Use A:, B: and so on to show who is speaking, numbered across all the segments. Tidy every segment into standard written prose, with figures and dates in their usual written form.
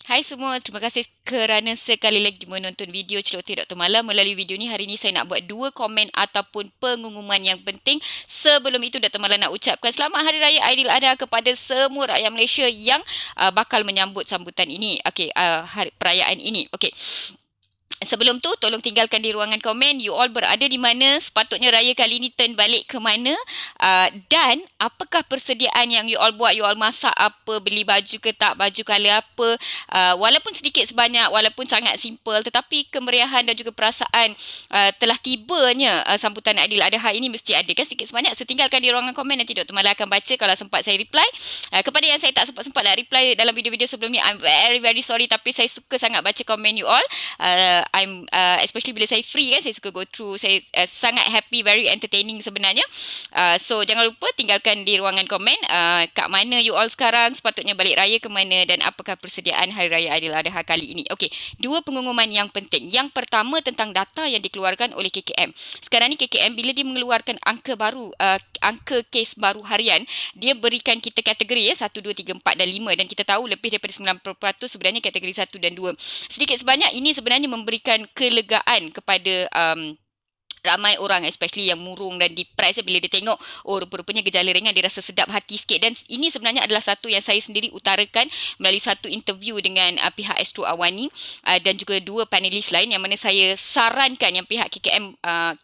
A: Hai semua, terima kasih kerana sekali lagi menonton video Celoteh Dr. Mala. Melalui video ni, hari ni saya nak buat dua komen ataupun pengumuman yang penting. Sebelum itu, Dr. Mala nak ucapkan Selamat Hari Raya Aidiladha kepada semua rakyat Malaysia yang bakal menyambut sambutan ini. Okey, perayaan ini. Okey. Sebelum tu, tolong tinggalkan di ruangan komen you all berada di mana, sepatutnya raya kali ni turn balik ke mana, dan apakah persediaan yang you all buat, you all masak apa, beli baju ke tak, baju colour apa, walaupun sedikit sebanyak, walaupun sangat simple, tetapi kemeriahan dan juga perasaan telah tibanya sambutan Aidiladha ini mesti ada kan, sedikit sebanyak. So tinggalkan di ruangan komen, nanti Dr. Mala akan baca kalau sempat saya reply. Kepada yang saya tak sempat nak reply dalam video-video sebelum ni, I'm very sorry, tapi saya suka sangat baca komen you all. I'm especially bila saya free kan, saya suka go through. Saya sangat happy, very entertaining sebenarnya. So jangan lupa tinggalkan di ruangan komen kat mana you all sekarang, sepatutnya balik raya ke mana, dan apakah persediaan Hari Raya Aidiladha kali ini. Okey, dua pengumuman yang penting. Yang pertama tentang data yang dikeluarkan oleh KKM. Sekarang ni KKM bila dia mengeluarkan angka baru, angka kes baru harian, dia berikan kita kategori 1, 2, 3, 4 dan 5, dan kita tahu lebih daripada 90% sebenarnya kategori 1 dan 2. Sedikit sebanyak ini sebenarnya memberikan kelegaan kepada ramai orang, especially yang murung dan depressed bila dia tengok, oh rupa-rupanya gejala ringan, dia rasa sedap hati sikit. Dan ini sebenarnya adalah satu yang saya sendiri utarakan melalui satu interview dengan pihak Astro Awani dan juga dua panelis lain, yang mana saya sarankan yang pihak KKM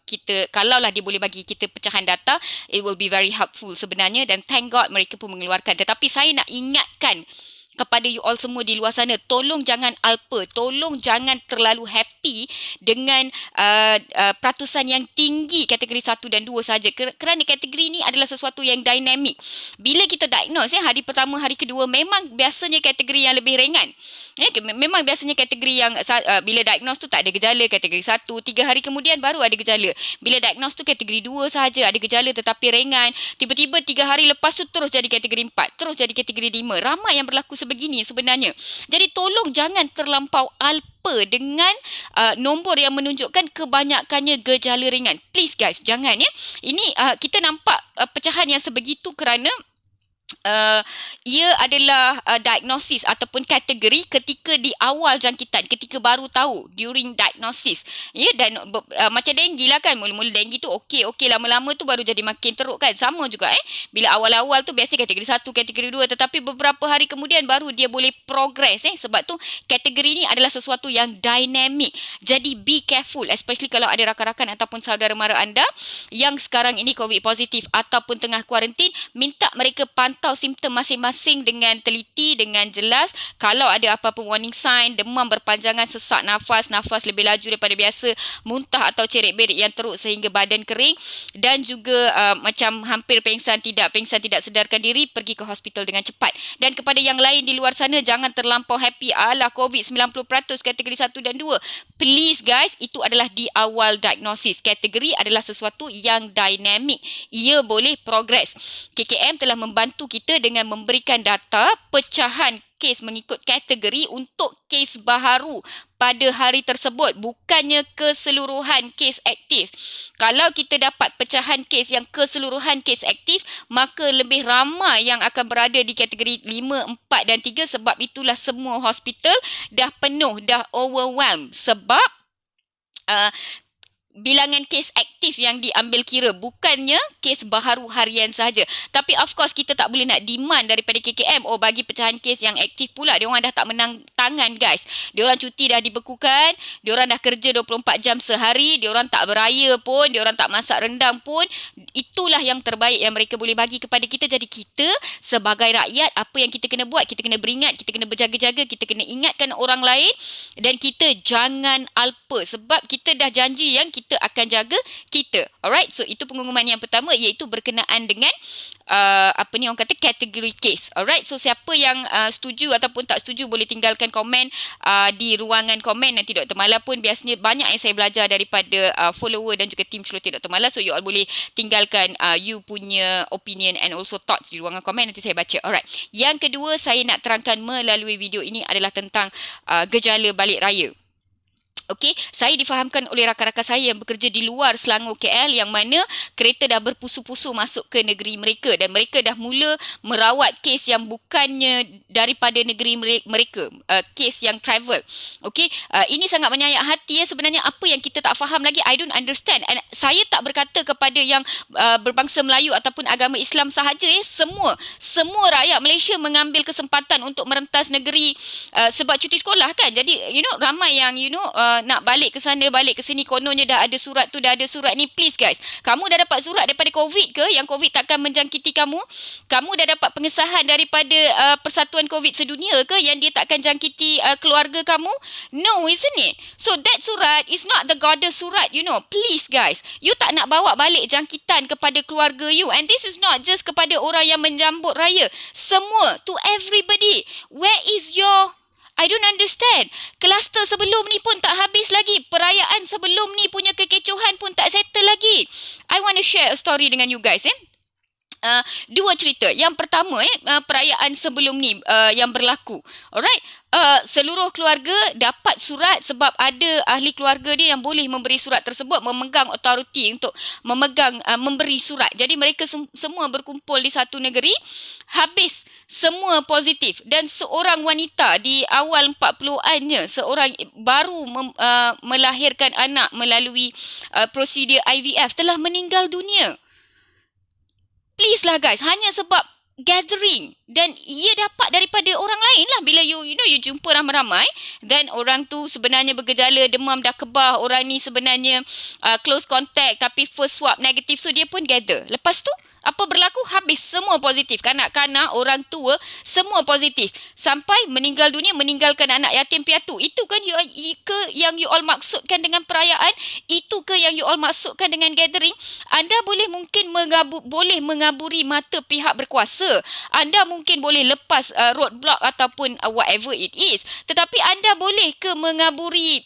A: kita, kalaulah dia boleh bagi kita pecahan data, it will be very helpful sebenarnya, dan thank God mereka pun mengeluarkan. Tetapi saya nak ingatkan kepada you all semua di luar sana, tolong jangan alpa, tolong jangan terlalu happy dengan peratusan yang tinggi kategori 1 dan 2 saja, kerana kategori ini adalah sesuatu yang dinamik. Bila kita diagnose hari pertama, hari kedua, memang biasanya kategori yang lebih ringan. Memang biasanya kategori yang bila diagnose tu tak ada gejala, kategori 1, 3 hari kemudian baru ada gejala. Bila diagnose tu kategori 2 sahaja ada gejala tetapi ringan, tiba-tiba 3 hari lepas tu terus jadi kategori 4, terus jadi kategori 5. Ramai yang berlaku sebegini sebenarnya. Jadi tolong jangan terlampau alpa dengan nombor yang menunjukkan kebanyakannya gejala ringan. Please guys, jangan ya. Ini kita nampak pecahan yang sebegitu kerana ia adalah diagnosis ataupun kategori ketika di awal jangkitan, ketika baru tahu, during diagnosis. Ya, dan macam denggi lah kan, mula-mula denggi tu okey, lama-lama tu baru jadi makin teruk kan. Sama juga bila awal-awal tu biasanya kategori 1, kategori 2, tetapi beberapa hari kemudian baru dia boleh progress. Sebab tu kategori ni adalah sesuatu yang dynamic. Jadi be careful, especially kalau ada rakan-rakan ataupun saudara mara anda yang sekarang ini COVID positif ataupun tengah kuarantin, minta mereka pantau simptom masing-masing dengan teliti, dengan jelas. Kalau ada apa-apa warning sign, demam berpanjangan, sesak nafas, nafas lebih laju daripada biasa, muntah atau cerit-berit yang teruk sehingga badan kering, dan juga macam hampir pingsan, tidak sedarkan diri, pergi ke hospital dengan cepat. Dan kepada yang lain di luar sana, jangan terlampau happy, alah COVID 90% kategori 1 dan 2. Please guys, itu adalah di awal diagnosis. Kategori adalah sesuatu yang dynamic. Ia boleh progress. KKM telah membantu kita dengan memberikan data pecahan kes mengikut kategori untuk kes baharu pada hari tersebut, bukannya keseluruhan kes aktif. Kalau kita dapat pecahan kes yang keseluruhan kes aktif, maka lebih ramai yang akan berada di kategori 5, 4 dan 3, sebab itulah semua hospital dah penuh, dah overwhelmed, sebab bilangan kes aktif yang diambil kira, bukannya kes baharu harian sahaja. Tapi of course kita tak boleh nak demand daripada KKM, oh bagi pecahan kes yang aktif pula. Diorang dah tak menang tangan guys. Diorang cuti dah dibekukan, diorang dah kerja 24 jam sehari, diorang tak beraya pun, diorang tak masak rendang pun. Itulah yang terbaik yang mereka boleh bagi kepada kita. Jadi kita sebagai rakyat, apa yang kita kena buat? Kita kena beringat, kita kena berjaga-jaga, kita kena ingatkan orang lain, dan kita jangan alpa, sebab kita dah janji yang kita akan jaga kita. Alright, so itu pengumuman yang pertama, iaitu berkenaan dengan orang kata kategori case. Alright, so siapa yang setuju ataupun tak setuju boleh tinggalkan komen di ruangan komen. Nanti Dr. Mala pun, biasanya banyak yang saya belajar daripada follower dan juga tim Celoteh Dr. Mala, so you all boleh tinggalkan you punya opinion and also thoughts di ruangan komen, nanti saya baca. Alright, yang kedua saya nak terangkan melalui video ini adalah tentang gejala balik raya. Okey, saya difahamkan oleh rakan-rakan saya yang bekerja di luar Selangor KL yang mana kereta dah berpusu-pusu masuk ke negeri mereka dan mereka dah mula merawat kes yang bukannya daripada negeri mereka, kes yang travel. Okey, ini sangat menyayat hati ya. Sebenarnya apa yang kita tak faham lagi, I don't understand. And saya tak berkata kepada yang berbangsa Melayu ataupun agama Islam sahaja ya, semua rakyat Malaysia mengambil kesempatan untuk merentas negeri sebab cuti sekolah kan. Jadi ramai yang nak balik ke sana, balik ke sini, kononnya dah ada surat tu, dah ada surat ni. Please guys, kamu dah dapat surat daripada COVID ke? Yang COVID takkan menjangkiti kamu? Kamu dah dapat pengesahan daripada Persatuan COVID Sedunia ke yang dia takkan jangkiti keluarga kamu? No, isn't it? So that surat is not the goddess surat, Please guys, you tak nak bawa balik jangkitan kepada keluarga you. And this is not just kepada orang yang menjambut raya. Semua, to everybody. Where is your... I don't understand. Kluster sebelum ni pun tak habis lagi. Perayaan sebelum ni punya kekecohan pun tak settle lagi. I want to share a story dengan you guys. Dua cerita. Yang pertama perayaan sebelum ni yang berlaku. Alright. Seluruh keluarga dapat surat sebab ada ahli keluarga dia yang boleh memberi surat tersebut, memegang authority untuk memberi surat. Jadi mereka semua berkumpul di satu negeri. Habis semua positif dan seorang wanita di awal 40-annya, seorang baru melahirkan anak melalui prosedur IVF, telah meninggal dunia. Please lah guys, hanya sebab gathering, dan ia dapat daripada orang lain lah. Bila you jumpa ramai-ramai dan orang tu sebenarnya bergejala demam dah kebah, orang ni sebenarnya close contact tapi first swab negatif, so dia pun gather. Lepas tu apa berlaku? Habis semua positif. Kanak-kanak, orang tua, semua positif. Sampai meninggal dunia, meninggalkan anak yatim piatu. Itu kan yang you all maksudkan dengan perayaan? Itu ke yang you all maksudkan dengan gathering? Anda mungkin boleh mengaburi mata pihak berkuasa. Anda mungkin boleh lepas roadblock ataupun whatever it is. Tetapi anda boleh ke mengaburi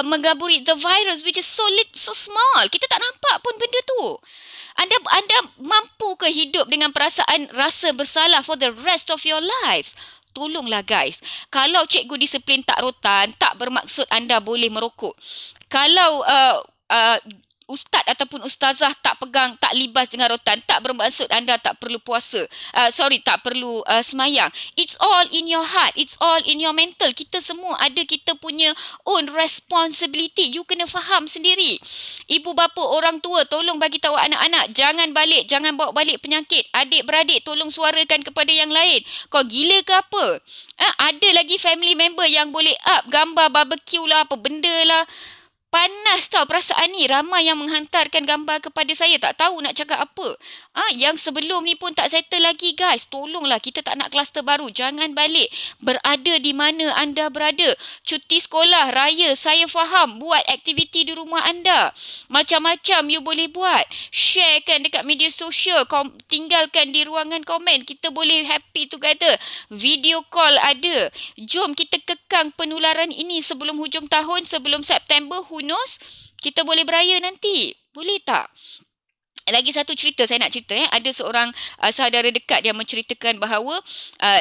A: mengaburi the virus which is so small? Kita tak nampak pun benda tu. Anda mampu ke hidup dengan perasaan rasa bersalah for the rest of your lives? Tolonglah guys. Kalau cikgu disiplin tak rotan, tak bermaksud anda boleh merokok. Kalau ustaz ataupun ustazah tak libas dengan rotan, tak bermaksud anda tak perlu puasa. Tak perlu semayang. It's all in your heart. It's all in your mental. Kita semua ada kita punya own responsibility. You kena faham sendiri. Ibu bapa, orang tua, tolong bagi tahu anak-anak, jangan bawa balik penyakit. Adik-beradik, tolong suarakan kepada yang lain. Kau gila ke apa? Ada lagi family member yang boleh up gambar barbecue lah, apa benda lah. Panas tau perasaan ni. Ramai yang menghantarkan gambar kepada saya. Tak tahu nak cakap apa. Yang sebelum ni pun tak settle lagi guys. Tolonglah, kita tak nak kluster baru. Jangan balik. Berada di mana anda berada. Cuti sekolah, raya, saya faham. Buat aktiviti di rumah anda. Macam-macam you boleh buat. Sharekan dekat media sosial. Tinggalkan di ruangan komen. Kita boleh happy together. Video call ada. Jom kita kekang penularan ini sebelum hujung tahun, sebelum September. Who knows? Kita boleh beraya nanti. Boleh tak? Lagi satu cerita saya nak cerita. Ada seorang saudara dekat yang menceritakan bahawa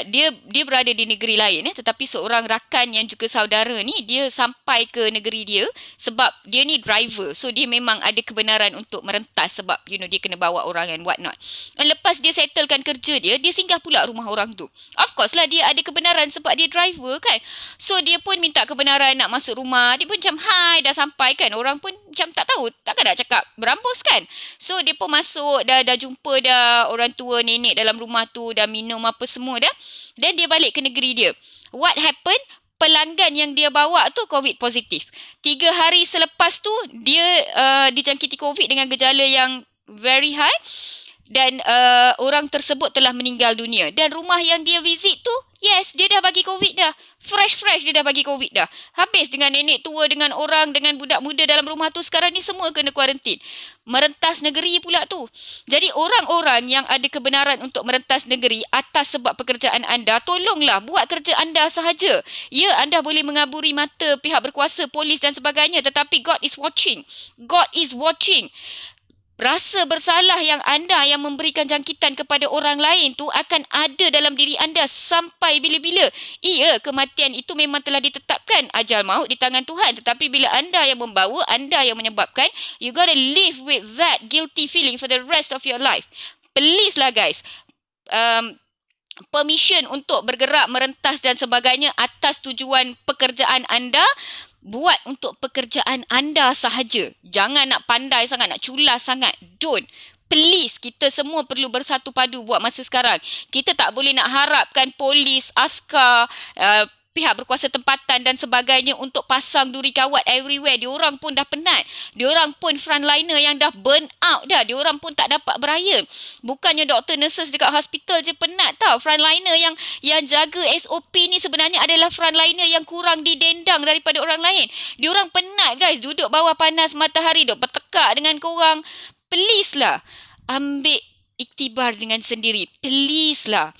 A: dia berada di negeri lain, tetapi seorang rakan yang juga saudara ni, dia sampai ke negeri dia sebab dia ni driver. So dia memang ada kebenaran untuk merentas sebab dia kena bawa orang and what not. Dan lepas dia settlekan kerja dia singgah pula rumah orang tu. Of course lah dia ada kebenaran sebab dia driver kan. So dia pun minta kebenaran nak masuk rumah. Dia pun macam hai dah sampai kan. Orang pun macam tak tahu, takkan nak cakap berambus kan. So dia pun masuk, dah jumpa dah orang tua nenek dalam rumah tu, dah minum apa semua dah. Dan dia balik ke negeri dia. What happened? Pelanggan yang dia bawa tu COVID positif. 3 hari selepas tu dia dijangkiti COVID dengan gejala yang very high. Dan orang tersebut telah meninggal dunia. Dan rumah yang dia visit tu, yes, dia dah bagi COVID dah. Fresh dia dah bagi COVID dah. Habis dengan nenek tua, dengan orang, dengan budak muda dalam rumah tu, sekarang ni semua kena kuarantin. Merentas negeri pula tu. Jadi orang-orang yang ada kebenaran untuk merentas negeri atas sebab pekerjaan anda, tolonglah buat kerja anda sahaja. Ya, anda boleh mengaburi mata pihak berkuasa, polis dan sebagainya, tetapi God is watching. God is watching. Rasa bersalah yang anda yang memberikan jangkitan kepada orang lain tu akan ada dalam diri anda sampai bila-bila. Iya, kematian itu memang telah ditetapkan. Ajal maut di tangan Tuhan. Tetapi bila anda yang membawa, anda yang menyebabkan, you gotta live with that guilty feeling for the rest of your life. Please lah guys. Permission untuk bergerak, merentas dan sebagainya atas tujuan pekerjaan anda, buat untuk pekerjaan anda sahaja. Jangan nak pandai sangat, nak culas sangat. Don't. Please, kita semua perlu bersatu padu buat masa sekarang. Kita tak boleh nak harapkan polis, askar, pihak berkuasa tempatan dan sebagainya untuk pasang duri kawat everywhere. Diorang pun dah penat. Diorang pun frontliner yang dah burn out dah. Diorang pun tak dapat beraya. Bukannya doktor, nurses dekat hospital je penat tau. Frontliner yang jaga SOP ni sebenarnya adalah frontliner yang kurang didendang daripada orang lain. Diorang penat guys. Duduk bawah panas matahari, duk bertekak dengan korang. Please lah. Ambil iktibar dengan sendiri. Please lah.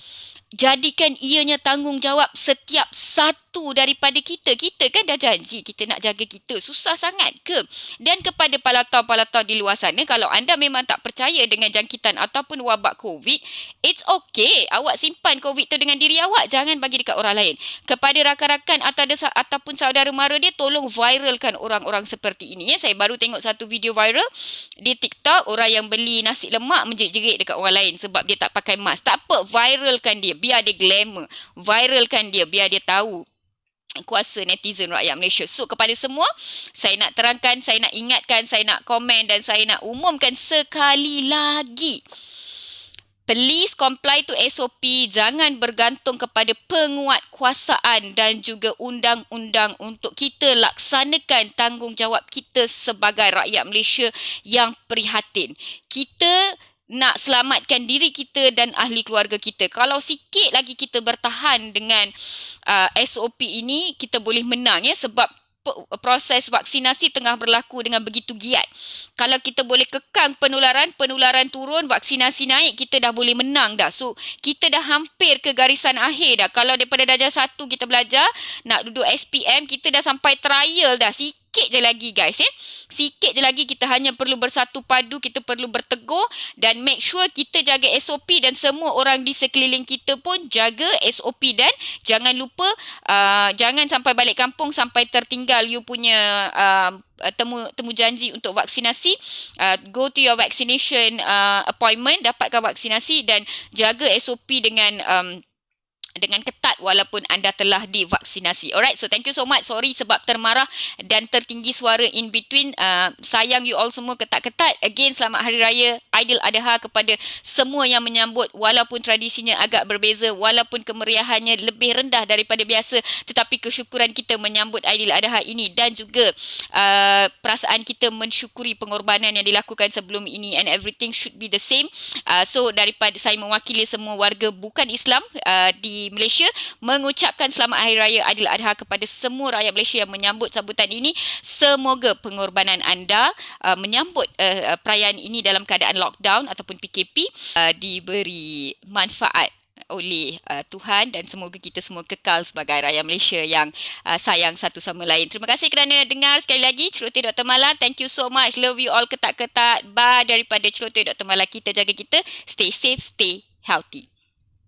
A: Jadikan ianya tanggungjawab setiap satu daripada kita. Kita kan dah janji kita nak jaga kita. Susah sangat ke? Dan kepada palatau-palatau di luar sana, kalau anda memang tak percaya dengan jangkitan ataupun wabak COVID, it's okay. Awak simpan COVID tu dengan diri awak. Jangan bagi dekat orang lain. Kepada rakan-rakan ataupun saudara mara dia, tolong viralkan orang-orang seperti ini. Ya. Saya baru tengok satu video viral di TikTok. Orang yang beli nasi lemak menjerit-jerit dekat orang lain sebab dia tak pakai mask. Tak apa, viralkan dia. Biar dia glamour. Viralkan dia. Biar dia tahu kuasa netizen rakyat Malaysia. So, kepada semua, saya nak terangkan, saya nak ingatkan, saya nak komen dan saya nak umumkan sekali lagi. Please comply to SOP. Jangan bergantung kepada penguatkuasaan dan juga undang-undang untuk kita laksanakan tanggungjawab kita sebagai rakyat Malaysia yang prihatin. Kita nak selamatkan diri kita dan ahli keluarga kita. Kalau sikit lagi kita bertahan dengan SOP ini, kita boleh menang ya, sebab proses vaksinasi tengah berlaku dengan begitu giat. Kalau kita boleh kekang penularan turun, vaksinasi naik, kita dah boleh menang dah. So, kita dah hampir ke garisan akhir dah. Kalau daripada darjah 1 kita belajar, nak duduk SPM, kita dah sampai trial dah. Sikit je lagi guys ya. Sikit je lagi, kita hanya perlu bersatu padu, kita perlu bertegur dan make sure kita jaga SOP dan semua orang di sekeliling kita pun jaga SOP dan jangan lupa jangan sampai balik kampung sampai tertinggal you punya temu janji untuk vaksinasi. Go to your vaccination appointment, dapatkan vaksinasi dan jaga SOP dengan ketat walaupun anda telah divaksinasi. Alright, so thank you so much. Sorry sebab termarah dan tertinggi suara in between. Sayang you all semua ketat-ketat. Again, selamat Hari Raya Aidiladha kepada semua yang menyambut walaupun tradisinya agak berbeza, walaupun kemeriahannya lebih rendah daripada biasa, tetapi kesyukuran kita menyambut Aidiladha ini dan juga perasaan kita mensyukuri pengorbanan yang dilakukan sebelum ini and everything should be the same. So daripada saya mewakili semua warga bukan Islam di Malaysia mengucapkan selamat Hari Raya Aidiladha kepada semua rakyat Malaysia yang menyambut sambutan ini. Semoga pengorbanan anda menyambut perayaan ini dalam keadaan lockdown ataupun PKP diberi manfaat oleh Tuhan dan semoga kita semua kekal sebagai rakyat Malaysia yang sayang satu sama lain. Terima kasih kerana dengar sekali lagi Celoteh Dr. Mala. Thank you so much. Love you all ketat-ketat. Bye daripada Celoteh Dr. Mala. Kita jaga kita. Stay safe, stay healthy.